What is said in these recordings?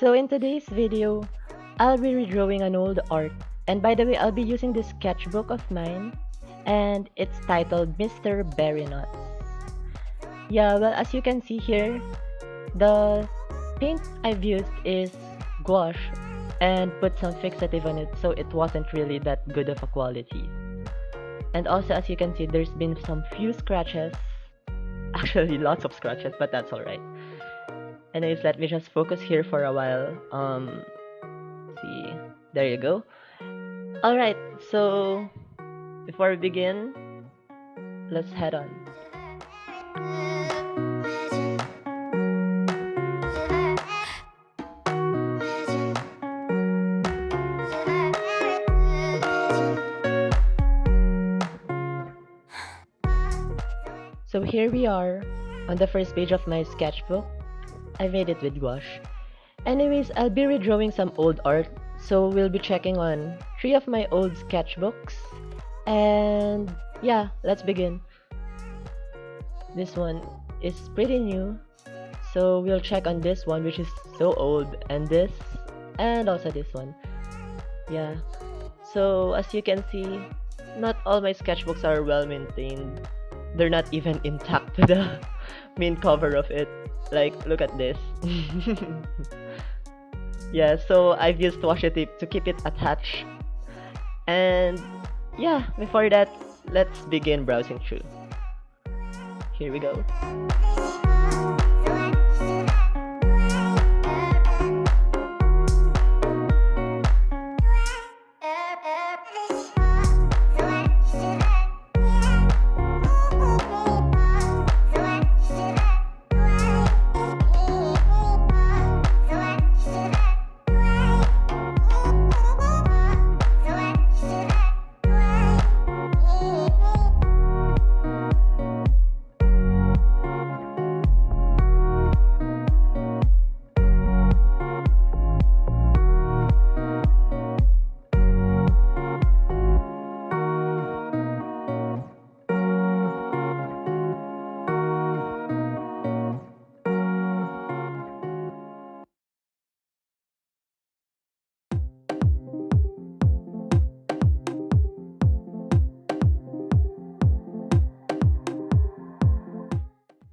So in today's video, I'll be redrawing an old art. And by the way, I'll be using this sketchbook of mine, and it's titled Mr. Berry Nuts. Yeah, well, as you can see here, the paint I've used is gouache and put some fixative on it, so it wasn't really that good of a quality. And also, as you can see, there's been some few scratches. Actually, lots of scratches, but that's alright. Anyways, let me just focus here for a while. See, there you go. Alright, so before we begin, let's head on. So here we are on the first page of my sketchbook. I made it with gouache. Anyways, I'll be redrawing some old art, so we'll be checking on 3 of my old sketchbooks. And yeah, let's begin. This one is pretty new, so we'll check on this one, which is so old, and this, and also this one. Yeah, so as you can see, not all my sketchbooks are well maintained. They're not even intact to the main cover of it. Like, look at this. Yeah, so I've used washi tape to keep it attached. And yeah, before that, let's begin browsing through. Here we go.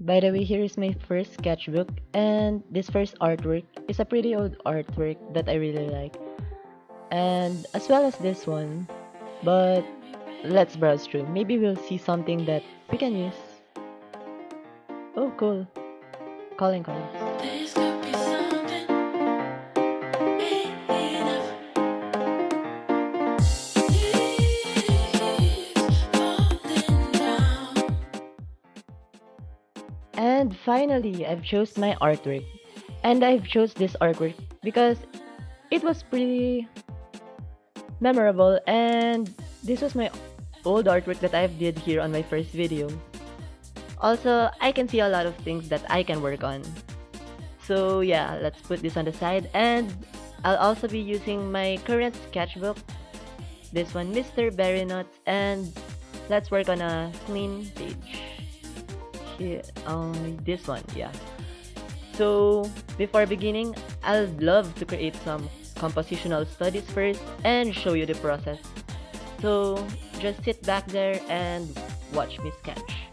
By the way, here is my first sketchbook, and this first artwork is a pretty old artwork that I really like, and as well as this one. But let's browse through. Maybe we'll see something that we can use. Oh, cool. Calling cards. This could be something big enough. Leaves falling down. And finally, I've chose my artwork. And I've chose this artwork because it was pretty memorable, and this was my old artwork that I've did here on my first video. Also, I can see a lot of things that I can work on. So yeah, let's put this on the side, and I'll also be using my current sketchbook, this one, Mr. Berry Nuts, and let's work on a clean page. Here, this one, yeah. So before beginning, I'd love to create some compositional studies first and show you the process. So just sit back there and watch me sketch.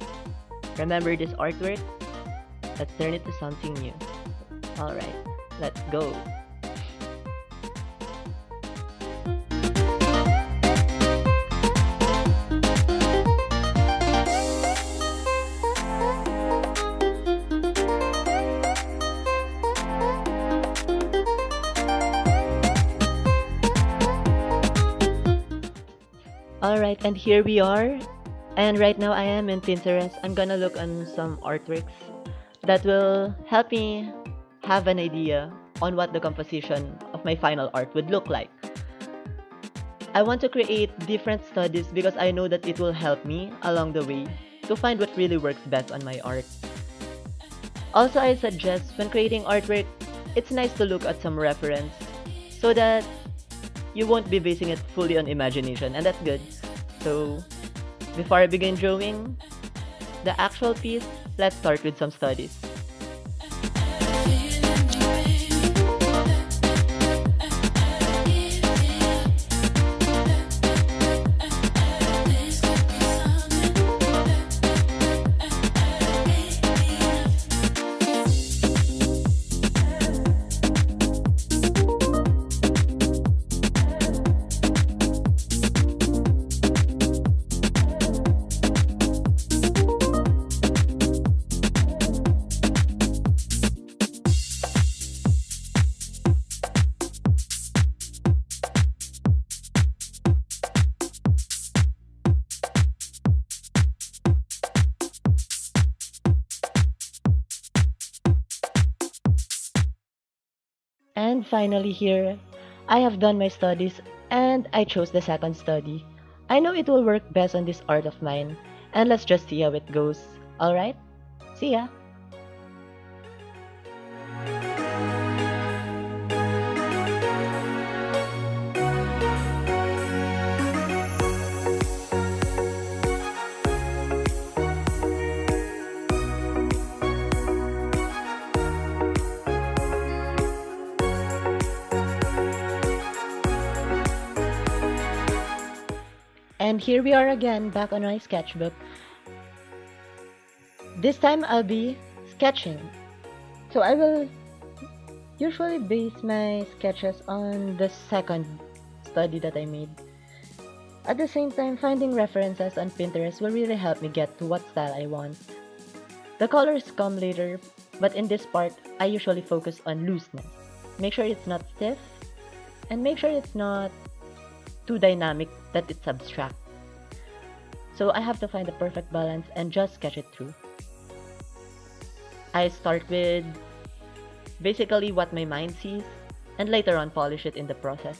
Remember this artwork? Let's turn it to something new. Alright, let's go. Alright, and here we are. And right now I am in Pinterest. I'm gonna look on some artworks that will help me have an idea on what the composition of my final art would look like. I want to create different studies because I know that it will help me along the way to find what really works best on my art. Also, I suggest when creating artwork, it's nice to look at some reference so that you won't be basing it fully on imagination, and that's good. So before I begin drawing the actual piece, let's start with some studies. Feeling the way finally here, I have done my studies and I chose the second study. I know it will work best on this art of mine, and let's just see how it goes. Alright? See ya! And here we are again, back on my sketchbook. This time I'll be sketching. So I will usually base my sketches on the second study that I made. At the same time, finding references on Pinterest will really help me get to what style I want. The colors come later, but in this part, I usually focus on looseness. Make sure it's not stiff, and make sure it's not too dynamic that it's abstract. So I have to find the perfect balance and just sketch it through. I start with basically what my mind sees, and later on polish it in the process.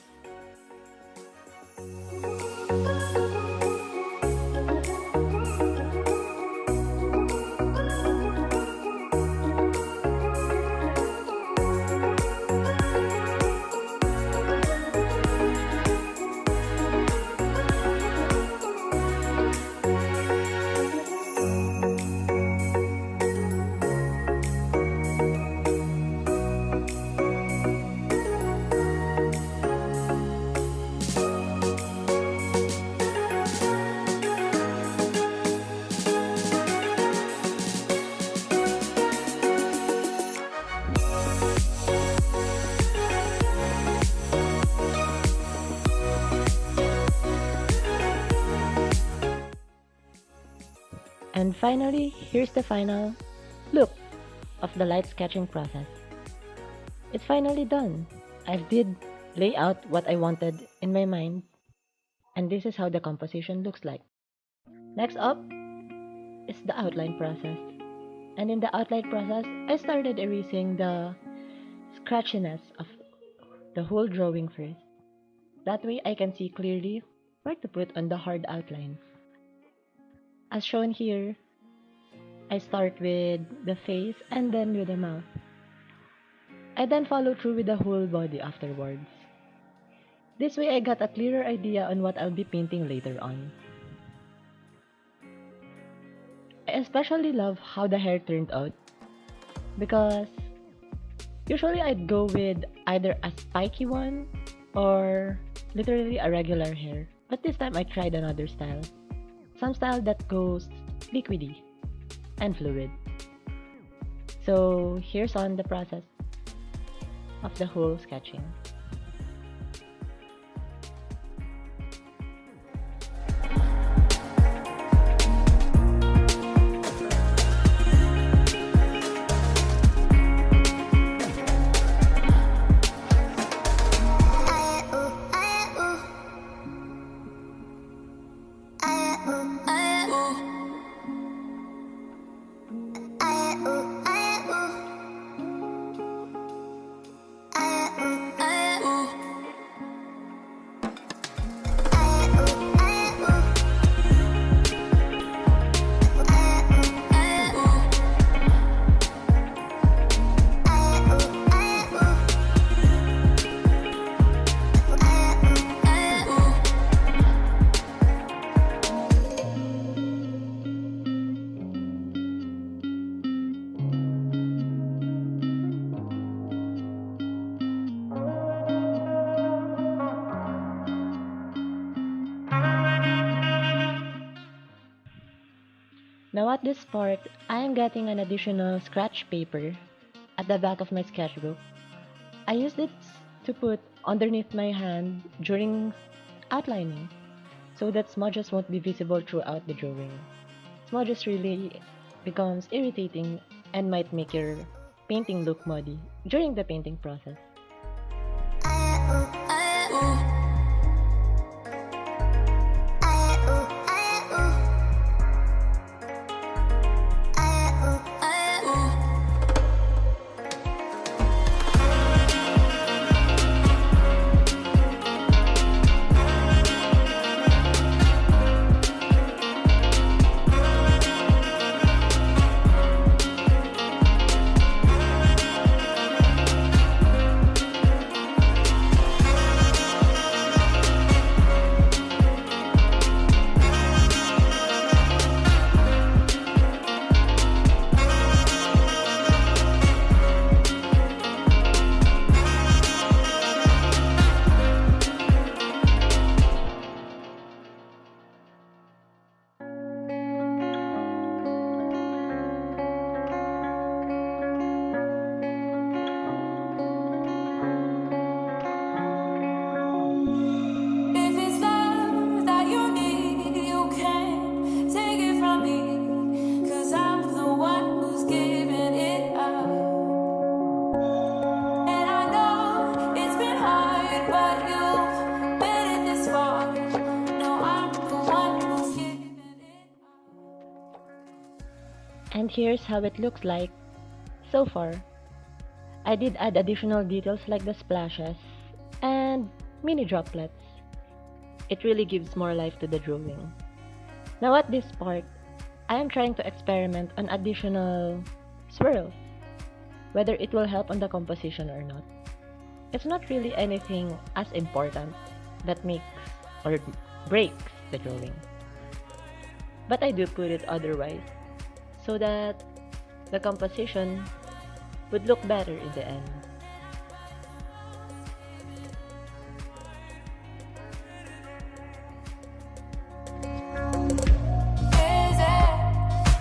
And finally, here's the final look of the light sketching process. It's finally done. I did lay out what I wanted in my mind, and this is how the composition looks like. Next up is the outline process. And in the outline process, I started erasing the scratchiness of the whole drawing first. That way I can see clearly where to put on the hard outlines. As shown here, I start with the face and then with the mouth. I then follow through with the whole body afterwards. This way I got a clearer idea on what I'll be painting later on. I especially love how the hair turned out because usually I'd go with either a spiky one or literally a regular hair. But this time I tried another style. Some style that goes liquidy and fluid. So here's on the process of the whole sketching. Now at this part, I am getting an additional scratch paper at the back of my sketchbook. I used it to put underneath my hand during outlining so that smudges won't be visible throughout the drawing. Smudges really becomes irritating and might make your painting look muddy during the painting process. And here's how it looks like so far. I did add additional details like the splashes and mini droplets. It really gives more life to the drawing. Now at this part, I am trying to experiment on additional swirls, whether it will help on the composition or not. It's not really anything as important that makes or breaks the drawing, but I do put it otherwise so that the composition would look better in the end. Is it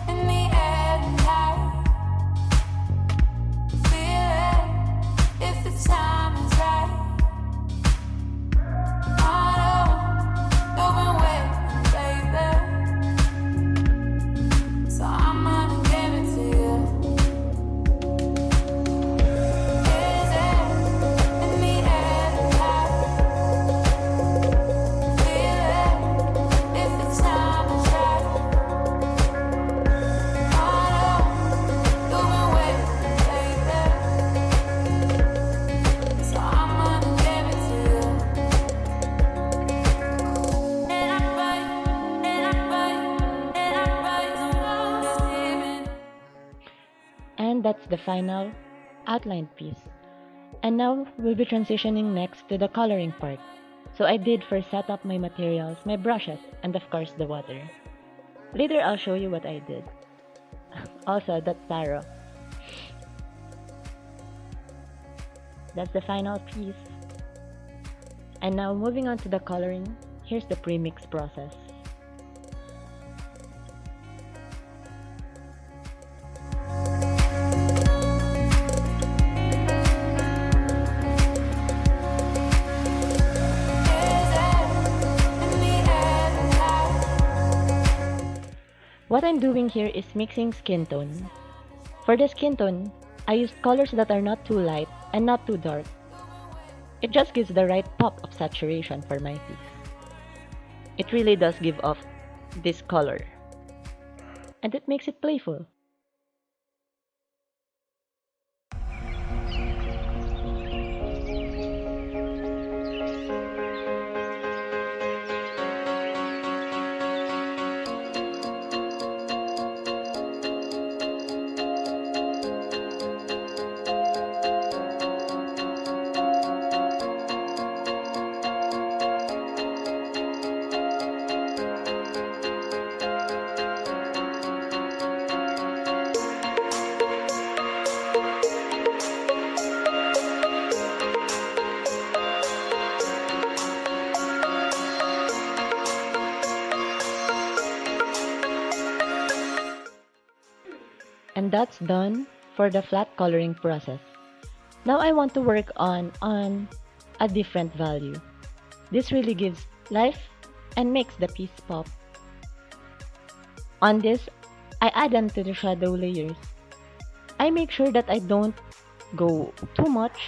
in the air tonight? Feel it if the time is right. I know you've been waiting, baby, so I'm gonna give it to you. Is it in the air tonight? Feel it if the time is right. I know you've been waiting, baby, so I'm gonna give it to you. And I bite, and I bite, and I bite the most even. And that's the final outline piece. And now we'll be transitioning next to the coloring part. So I did first set up my materials, my brushes, and of course the water. Later I'll show you what I did. Also, that's Taro. That's the final piece. And now moving on to the coloring, here's the pre-mix process. What I'm doing here is mixing skin tone. For the skin tone, I used colors that are not too light and not too dark. It just gives the right pop of saturation for my piece. It really does give off this color. And it makes it playful. And that's done for the flat coloring process. Now I want to work on a different value. This really gives life and makes the piece pop. On this, I add them to the shadow layers. I make sure that I don't go too much,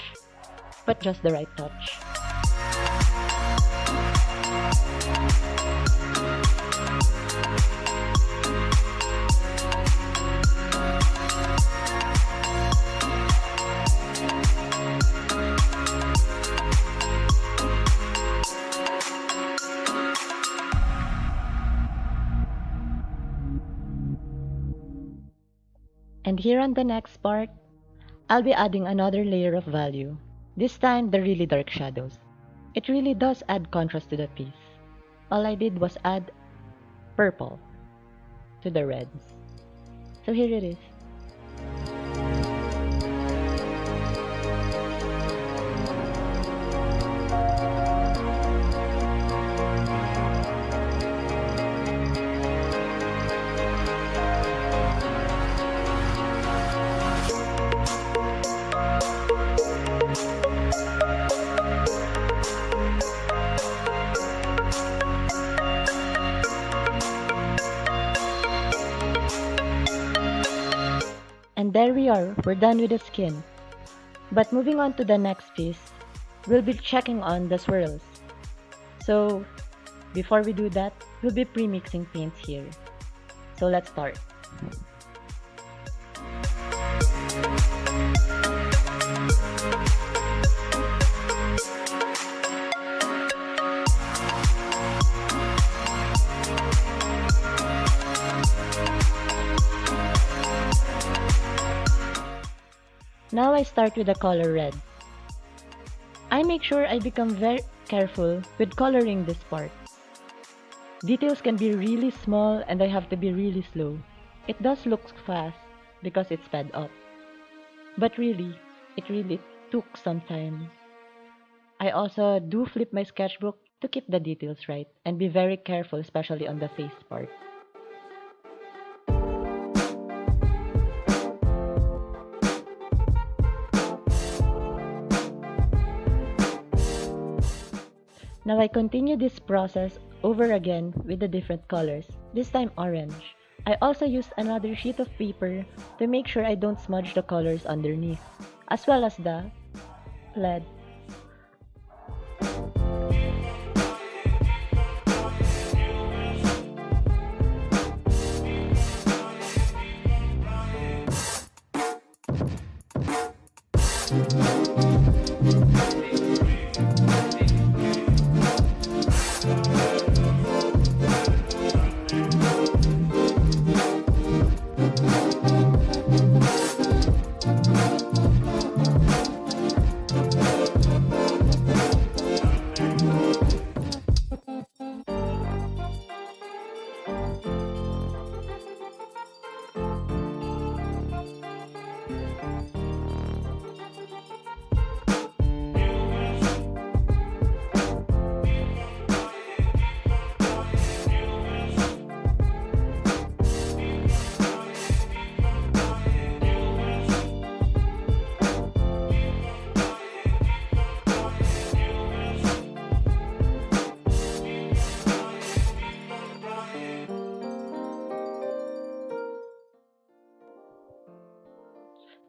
but just the right touch. And here on the next part, I'll be adding another layer of value. This time, the really dark shadows. It really does add contrast to the piece. All I did was add purple to the reds. So here it is. And there we are, we're done with the skin. But moving on to the next piece, we'll be checking on the swirls. So before we do that, we'll be pre-mixing paints here. So let's start. Now I start with the color red. I make sure I become very careful with coloring this part. Details can be really small and I have to be really slow. It does look fast because it's sped up. But really, it really took some time. I also do flip my sketchbook to keep the details right and be very careful, especially on the face part. Now I continue this process over again with the different colors, this time orange. I also used another sheet of paper to make sure I don't smudge the colors underneath, as well as the lead.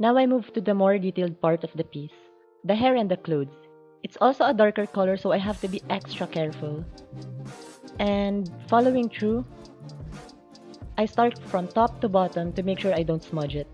Now I move to the more detailed part of the piece, the hair and the clothes. It's also a darker color, so I have to be extra careful. And following through, I start from top to bottom to make sure I don't smudge it.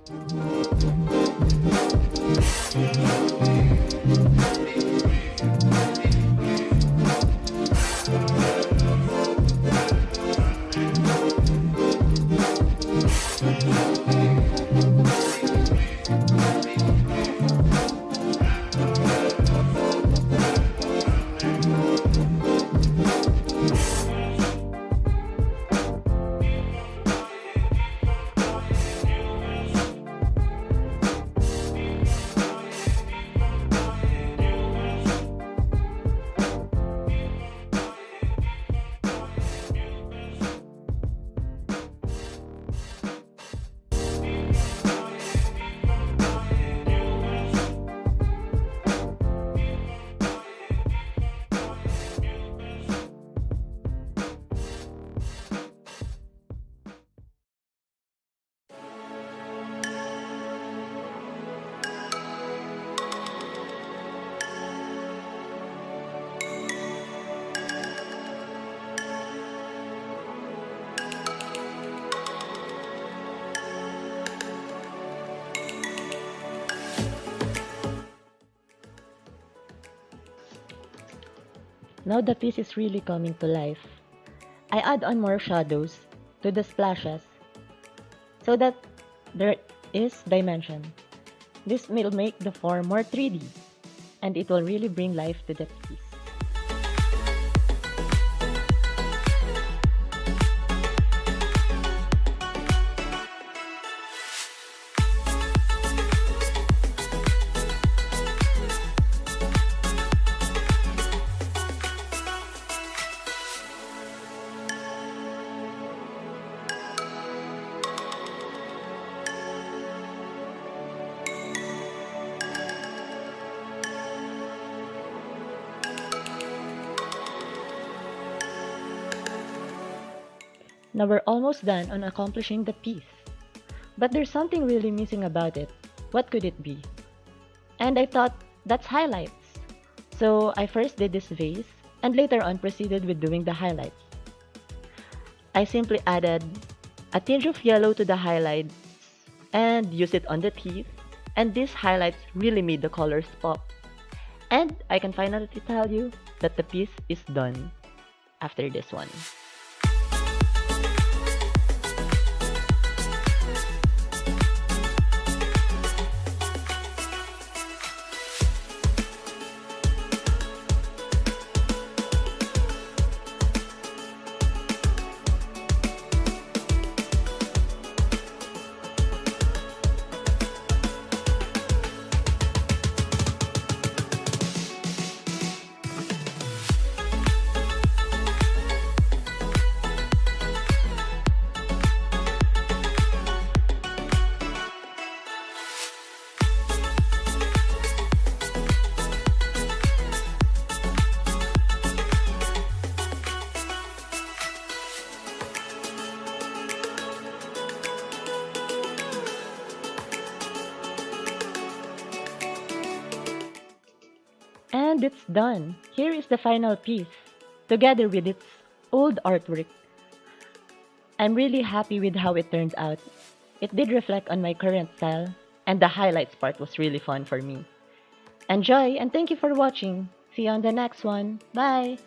Now the piece is really coming to life. I add on more shadows to the splashes so that there is dimension. This will make the form more 3D and it will really bring life to the piece. Now we're almost done on accomplishing the piece. But there's something really missing about it. What could it be? And I thought, that's highlights. So I first did this vase and later on proceeded with doing the highlights. I simply added a tinge of yellow to the highlights and used it on the teeth, and these highlights really made the colors pop. And I can finally tell you that the piece is done after this one. it's done. Here is the final piece, together with its old artwork. I'm really happy with how it turned out. It did reflect on my current style, and the highlights part was really fun for me. Enjoy, and thank you for watching. See you on the next one. Bye!